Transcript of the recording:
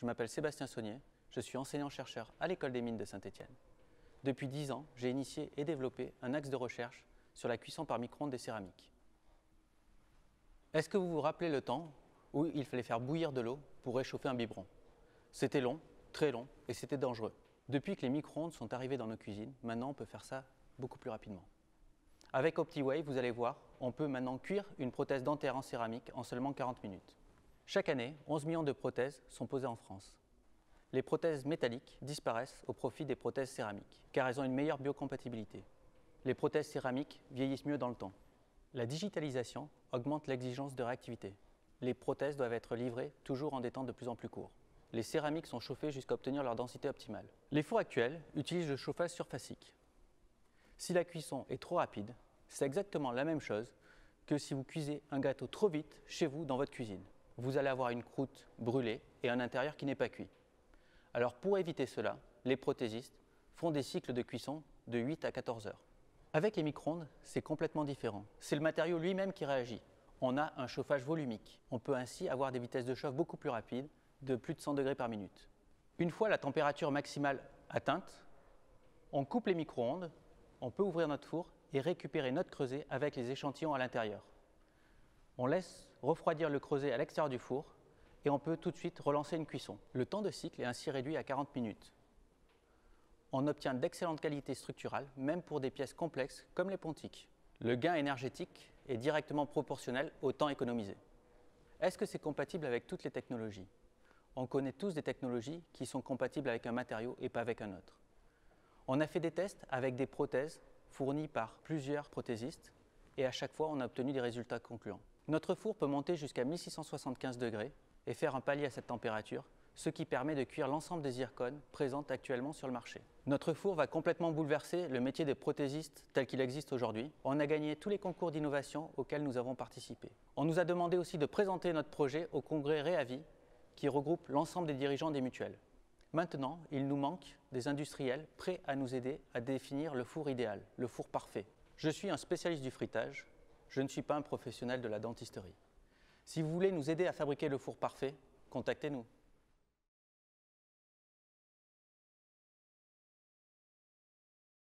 je m'appelle Sébastien Saunier, je suis enseignant-chercheur à l'École des Mines de Saint-Étienne. Depuis 10 ans, j'ai initié et développé un axe de recherche sur la cuisson par micro-ondes des céramiques. Est-ce que vous vous rappelez le temps où il fallait faire bouillir de l'eau pour réchauffer un biberon? C'était long, très long, et c'était dangereux. Depuis que les micro-ondes sont arrivés dans nos cuisines, maintenant on peut faire ça beaucoup plus rapidement. Avec OptiWave, vous allez voir, on peut maintenant cuire une prothèse dentaire en céramique en seulement 40 minutes. Chaque année, 11 millions de prothèses sont posées en France. Les prothèses métalliques disparaissent au profit des prothèses céramiques, car elles ont une meilleure biocompatibilité. Les prothèses céramiques vieillissent mieux dans le temps. La digitalisation augmente l'exigence de réactivité. Les prothèses doivent être livrées toujours en des temps de plus en plus courts. Les céramiques sont chauffées jusqu'à obtenir leur densité optimale. Les fours actuels utilisent le chauffage surfacique. Si la cuisson est trop rapide, c'est exactement la même chose que si vous cuisez un gâteau trop vite chez vous dans votre cuisine. Vous allez avoir une croûte brûlée et un intérieur qui n'est pas cuit. Alors pour éviter cela, les prothésistes font des cycles de cuisson de 8 à 14 heures. Avec les micro-ondes, c'est complètement différent. C'est le matériau lui-même qui réagit. On a un chauffage volumique. On peut ainsi avoir des vitesses de chauffe beaucoup plus rapides, de plus de 100 degrés par minute. Une fois la température maximale atteinte, on coupe les micro-ondes, on peut ouvrir notre four et récupérer notre creuset avec les échantillons à l'intérieur. On laisse refroidir le creuset à l'extérieur du four et on peut tout de suite relancer une cuisson. Le temps de cycle est ainsi réduit à 40 minutes. On obtient d'excellentes qualités structurales, même pour des pièces complexes comme les pontiques. Le gain énergétique est directement proportionnel au temps économisé. Est-ce que c'est compatible avec toutes les technologies? On connaît tous des technologies qui sont compatibles avec un matériau et pas avec un autre. On a fait des tests avec des prothèses fournies par plusieurs prothésistes et à chaque fois on a obtenu des résultats concluants. Notre four peut monter jusqu'à 1675 degrés et faire un palier à cette température, ce qui permet de cuire l'ensemble des zircones présentes actuellement sur le marché. Notre four va complètement bouleverser le métier des prothésistes tel qu'il existe aujourd'hui. On a gagné tous les concours d'innovation auxquels nous avons participé. On nous a demandé aussi de présenter notre projet au congrès Réavi qui regroupe l'ensemble des dirigeants des mutuelles. Maintenant, il nous manque des industriels prêts à nous aider à définir le four idéal, le four parfait. Je suis un spécialiste du frittage, je ne suis pas un professionnel de la dentisterie. Si vous voulez nous aider à fabriquer le four parfait, contactez-nous.